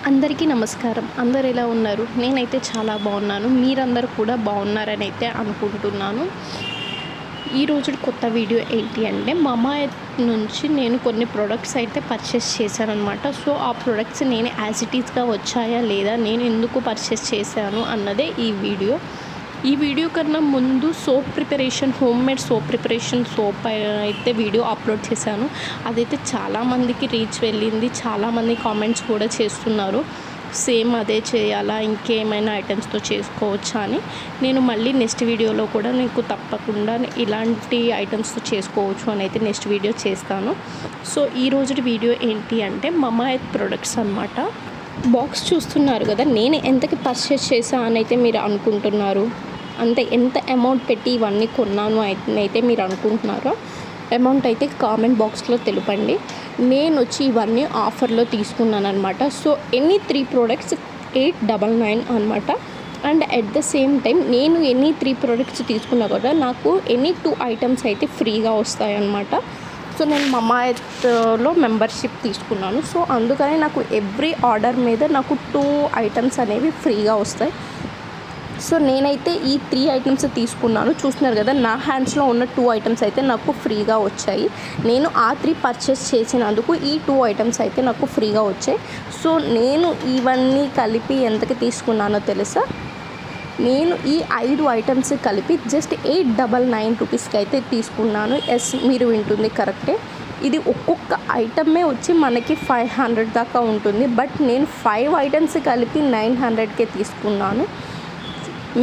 అందరికీ నమస్కారం. అందరు ఎలా ఉన్నారు? నేనైతే చాలా బాగున్నాను. మీరందరూ కూడా బాగున్నారని అయితే అనుకుంటున్నాను. ఈ రోజు కొత్త వీడియో ఏంటి అంటే మమాఎర్త్ నుంచి నేను కొన్ని ప్రొడక్ట్స్ అయితే పర్చేస్ చేశానన్నమాట. సో ఆ ప్రొడక్ట్స్ నేను యాజ్ ఇట్ ఈస్గా వచ్చాయా లేదా, నేను ఎందుకు పర్చేస్ చేశాను అన్నదే ఈ వీడియో కన్నా ముందు soap preparation, homemade soap preparation soap అయితే వీడియో అప్లోడ్ చేశాను. అదైతే చాలామందికి రీచ్ వెళ్ళింది. చాలామంది కామెంట్స్ కూడా చేస్తున్నారు, సేమ్ అదే చేయాలా, ఇంకేమైనా ఐటమ్స్తో చేసుకోవచ్చా అని. నేను మళ్ళీ నెక్స్ట్ వీడియోలో కూడా నీకు తప్పకుండా ఇలాంటి ఐటమ్స్తో చేసుకోవచ్చు అని అయితే నెక్స్ట్ వీడియో చేస్తాను. సో ఈ రోజు వీడియో ఏంటి అంటే మమాఎర్త్ ప్రొడక్ట్స్ అన్నమాట. బాక్స్ చూస్తున్నారు కదా, నేను ఎంతకి పర్చేస్ చేసా అని అయితే మీరు అనుకుంటున్నారు? అంటే ఎంత అమౌంట్ పెట్టి ఇవన్నీ కొన్నాను అయితే మీరు అనుకుంటున్నారో అమౌంట్ అయితే కామెంట్ బాక్స్లో తెలుపండి. నేను వచ్చి ఇవన్నీ ఆఫర్లో తీసుకున్నాను అనమాట. సో ఎనీ 3 ప్రోడక్ట్స్ 899 అనమాట. And at the same time నేను ఎనీ 3 ప్రోడక్ట్స్ తీసుకున్నా కూడా నాకు ఎనీ 2 ఐటమ్స్ అయితే ఫ్రీగా వస్తాయి అన్నమాట. సో నేను మమాఎర్త్లో మెంబర్షిప్ తీసుకున్నాను. సో అందుకని నాకు ఎవ్రీ ఆర్డర్ మీద నాకు 2 ఐటమ్స్ అనేవి ఫ్రీగా వస్తాయి. సో నేనైతే ఈ 3 ఐటమ్స్ తీసుకున్నాను. చూస్తున్నారు కదా, నా హ్యాండ్స్లో ఉన్న 2 ఐటమ్స్ అయితే నాకు ఫ్రీగా వచ్చాయి. నేను ఆ 3 పర్చేస్ చేసినందుకు ఈ 2 ఐటమ్స్ అయితే నాకు ఫ్రీగా వచ్చాయి. సో నేను ఇవన్నీ కలిపి ఎంతకి తీసుకున్నానో తెలుసా? నేను ఈ 5 ఐటమ్స్ కలిపి జస్ట్ 899 రూపీస్కి అయితే తీసుకున్నాను. ఎస్, మీరు వింటుంది కరెక్టే. ఇది ఒక్కొక్క ఐటమే వచ్చి మనకి 500 దాకా ఉంటుంది. బట్ నేను 5 ఐటమ్స్ కలిపి 900కే తీసుకున్నాను.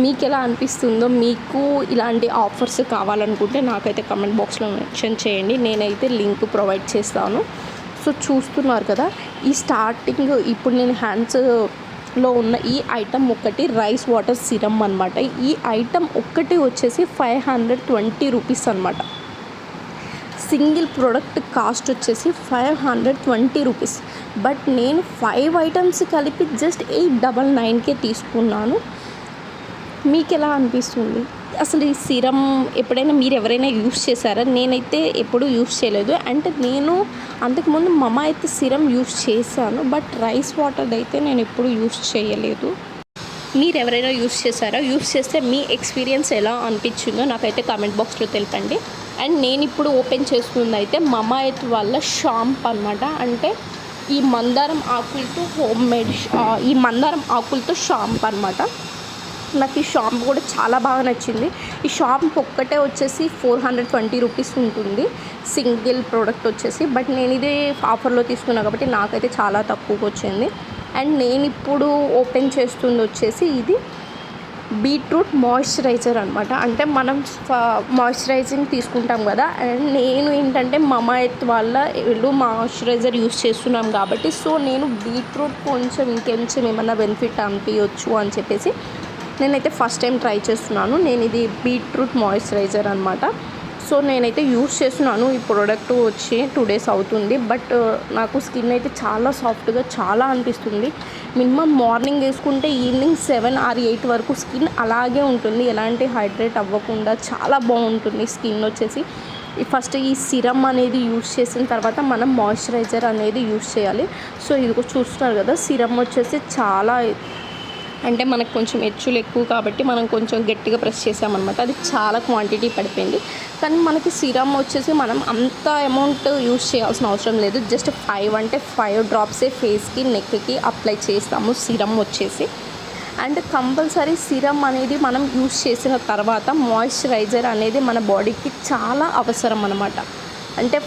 మీకు ఎలా అనిపిస్తుందో, మీకు ఇలాంటి ఆఫర్స్ కావాలనుకుంటే నాకైతే కమెంట్ బాక్స్లో మెన్షన్ చేయండి. నేనైతే లింక్ ప్రొవైడ్ చేస్తాను. సో చూస్తున్నారు కదా, ఈ స్టార్టింగ్ ఇప్పుడు నేను హ్యాండ్స్లో ఉన్న ఈ ఐటమ్ ఒకటి రైస్ వాటర్ సిరమ్ అనమాట. ఈ ఐటమ్ ఒక్కటి వచ్చేసి 520 రూపీస్ అనమాట. సింగిల్ ప్రోడక్ట్ కాస్ట్ వచ్చేసి 520 రూపీస్. బట్ నేను 5 ఐటమ్స్ కలిపి జస్ట్ 899కే తీసుకున్నాను. మీకు ఎలా అనిపిస్తుంది? అసలు ఈ సిరమ్ ఎప్పుడైనా మీరు ఎవరైనా యూస్ చేశారా? నేనైతే ఎప్పుడూ యూస్ చేయలేదు. అంటే నేను అంతకుముందు మమాఎర్త్ సిరమ్ యూస్ చేశాను, బట్ రైస్ వాటర్ అయితే నేను ఎప్పుడు యూస్ చేయలేదు. మీరు ఎవరైనా యూస్ చేశారా? యూస్ చేస్తే మీ ఎక్స్పీరియన్స్ ఎలా అనిపించిందో నాకైతే కామెంట్ బాక్స్లో తెలపండి. అండ్ నేను ఇప్పుడు ఓపెన్ చేస్తుంది అయితే మమాఎర్త్ వాళ్ళ షాంప్ అనమాట. అంటే ఈ మందారం ఆకులతో హోమ్మేడ్ ఈ మందారం ఆకులతో షాంప్ అనమాట. నాకు ఈ షాంప్ కూడా చాలా బాగా నచ్చింది. ఈ షాంప్ ఒక్కటే వచ్చేసి 420 రూపీస్ ఉంటుంది సింగిల్ ప్రోడక్ట్ వచ్చేసి. బట్ నేను ఇది ఆఫర్లో తీసుకున్నా కాబట్టి నాకైతే చాలా తక్కువగా వచ్చింది. అండ్ నేను ఇప్పుడు ఓపెన్ చేస్తుంది వచ్చేసి ఇది బీట్రూట్ మాయిశ్చరైజర్ అనమాట. అంటే మనం మాయిశ్చరైజింగ్ తీసుకుంటాం కదా, అండ్ నేను ఏంటంటే మమాఎర్త్ వాళ్ళ మాయిశ్చరైజర్ యూస్ చేస్తున్నాం కాబట్టి సో నేను బీట్రూట్ కొంచెం ఇంకొంచెం ఏమన్నా బెనిఫిట్ అనిపించవచ్చు అని చెప్పేసి నేనైతే ఫస్ట్ టైం ట్రై చేస్తున్నాను. నేను ఇది బీట్రూట్ మాయిశ్చరైజర్ అనమాట. సో నేనైతే యూస్ చేస్తున్నాను. ఈ ప్రోడక్ట్ వచ్చి 2 డేస్ అవుతుంది. బట్ నాకు స్కిన్ అయితే చాలా సాఫ్ట్గా చాలా అనిపిస్తుంది. మినిమం మార్నింగ్ వేసుకుంటే ఈవినింగ్ 7 or 8 వరకు స్కిన్ అలాగే ఉంటుంది, ఎలాంటి హైడ్రేట్ అవ్వకుండా చాలా బాగుంటుంది స్కిన్ వచ్చేసి. ఫస్ట్ ఈ సిరమ్ అనేది యూస్ చేసిన తర్వాత మనం మాయిశ్చరైజర్ అనేది యూస్ చేయాలి. సో ఇది చూస్తున్నారు కదా, సిరమ్ వచ్చేసి చాలా అంటే మనకు కొంచెం ఎచ్చులు ఎక్కువ కాబట్టి మనం కొంచెం గట్టిగా ప్రెస్ చేసామన్నమాట. అది చాలా క్వాంటిటీ పడిపోయింది. కానీ మనకి సిరమ్ వచ్చేసి మనం అంత అమౌంట్ యూస్ చేయాల్సిన అవసరం లేదు. జస్ట్ 5 డ్రాప్సే ఫేస్కి, నెక్కి అప్లై చేస్తాము సిరమ్ వచ్చేసి. అండ్ కంపల్సరీ సిరమ్ అనేది మనం యూస్ చేసిన తర్వాత మాయిశ్చరైజర్ అనేది మన బాడీకి చాలా అవసరం అన్నమాట. అంటే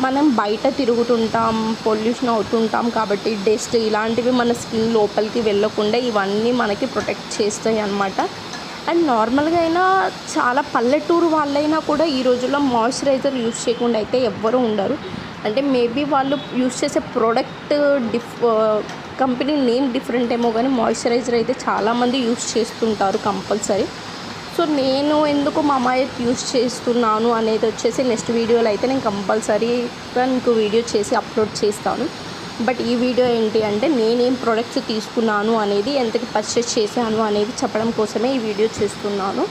మనం బయట తిరుగుతుంటాం, పొల్యూషన్ అవుతుంటాం కాబట్టి డస్ట్ ఇలాంటివి మన స్కిన్ లోపలికి వెళ్ళకుండా ఇవన్నీ మనకి ప్రొటెక్ట్ చేస్తాయి అన్నమాట. అండ్ నార్మల్గా అయినా చాలా పల్లెటూరు వాళ్ళైనా కూడా ఈ రోజుల్లో మాయిశ్చరైజర్ యూస్ చేయకుండా అయితే ఎవ్వరూ ఉండరు. అంటే మేబీ వాళ్ళు యూస్ చేసే ప్రోడక్ట్ కంపెనీ నేమ్ డిఫరెంట్ ఏమో కానీ మాయిశ్చరైజర్ అయితే చాలామంది యూస్ చేస్తుంటారు కంపల్సరీ. సో నేను ఎందుకు మమాఎర్త్ యూస్ చేస్తున్నాను అనేది వచ్చేసి నెక్స్ట్ వీడియోలో అయితే నేను కంపల్సరీగా మీకు వీడియో చేసి అప్లోడ్ చేస్తాను. బట్ ఈ వీడియో ఏంటి అంటే నేనేం ప్రోడక్ట్స్ తీసుకున్నాను అనేది, ఎంతకి పర్చేస్ చేశాను అనేది చెప్పడం కోసమే ఈ వీడియో చేస్తున్నాను.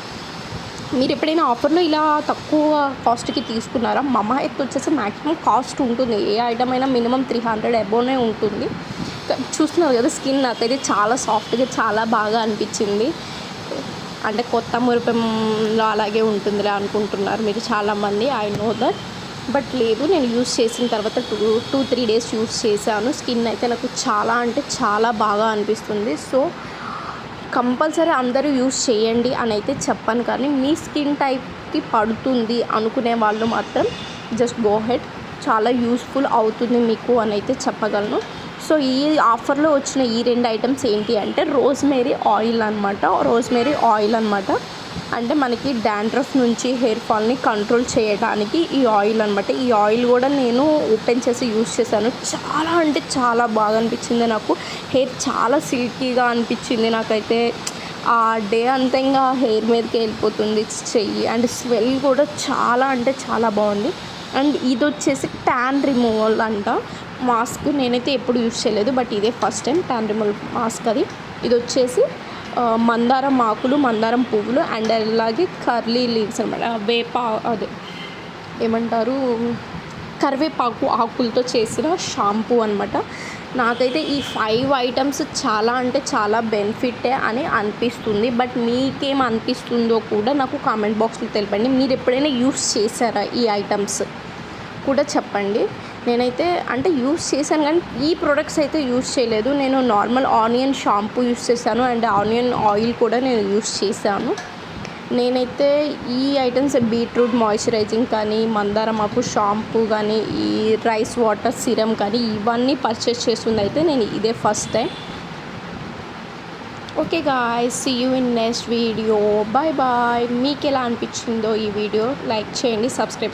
మీరు ఎప్పుడైనా ఆఫర్లో ఇలా తక్కువ కాస్ట్కి తీసుకున్నారా? మమా ఎర్త్ వచ్చేసి మ్యాక్సిమం కాస్ట్ ఉంటుంది, ఏ ఐటమ్ అయినా మినిమం 300 అబోనే ఉంటుంది. చూస్తున్నారు కదా, స్కిన్ నాకైతే చాలా సాఫ్ట్గా చాలా బాగా అనిపించింది. అంటే కొత్త మురిపెంలో అలాగే ఉంటుందిలే అనుకుంటున్నారు మీరు చాలామంది, ఐ నో దట్. బట్ లేదు, నేను యూస్ చేసిన తర్వాత 2-3 డేస్ యూస్ చేశాను. స్కిన్ అయితే నాకు చాలా అంటే చాలా బాగా అనిపిస్తుంది. సో కంపల్సరీ అందరూ యూస్ చేయండి అని అయితే చెప్పను, కానీ మీ స్కిన్ టైప్కి పడుతుంది అనుకునే వాళ్ళు మాత్రం జస్ట్ గో హెడ్, చాలా యూస్ఫుల్ అవుతుంది మీకు అని అయితే చెప్పగలను. సో ఈ ఆఫర్లో వచ్చిన ఈ 2 ఐటమ్స్ ఏంటి అంటే రోజ్మేరీ ఆయిల్ అనమాట. అంటే మనకి డాండ్రఫ్ నుంచి హెయిర్ ఫాల్ని కంట్రోల్ చేయడానికి ఈ ఆయిల్ అనమాట. ఈ ఆయిల్ కూడా నేను ఓపెన్ చేసి యూస్ చేశాను. చాలా అంటే చాలా బాగా అనిపించింది నాకు. హెయిర్ చాలా సిల్కీగా అనిపించింది నాకైతే. ఆ డే అంతా ఇంకా హెయిర్ మీదకి వెళ్ళిపోతుంది చెయ్యి. అండ్ స్మెల్ కూడా చాలా అంటే చాలా బాగుంది. అండ్ ఇది వచ్చేసి ట్యాన్ రిమూవల్ అంట మాస్క్. నేనైతే ఎప్పుడు యూస్ చేయలేదు, బట్ ఇదే first time tan removal mask. ఇది వచ్చేసి మందారం ఆకులు, మందారం పువ్వులు అండ్ అలాగే కర్లీ లీవ్స్ అనమాట. అదే ఏమంటారు, కరివేపాకు ఆకులతో చేసిన షాంపూ అనమాట. నాకైతే ఈ 5 ఐటమ్స్ చాలా అంటే చాలా బెనిఫిటే అని అనిపిస్తుంది. బట్ మీకేం అనిపిస్తుందో కూడా నాకు కామెంట్ బాక్స్లో తెలపండి. మీరు ఎప్పుడైనా యూస్ చేశారా ఈ ఐటమ్స్ కూడా చెప్పండి. నేనైతే అంటే యూస్ చేశాను, కానీ ఈ ప్రొడక్ట్స్ అయితే యూస్ చేయలేదు. నేను నార్మల్ ఆనియన్ షాంపూ యూస్ చేశాను అండ్ ఆనియన్ ఆయిల్ కూడా నేను యూస్ చేశాను. నేనైతే ఈ ఐటమ్స్ బీట్రూట్ మాయిశ్చరైజింగ్ కానీ, మందారం ఆకు షాంపూ కానీ, ఈ రైస్ వాటర్ సిరం కానీ ఇవన్నీ పర్చేస్ చేస్తుంది అయితే నేను ఇదే first time. Okay guys, see you in next video. Bye bye. మీకు ఎలా అనిపించిందో ఈ వీడియో లైక్ చేయండి, సబ్స్క్రైబ్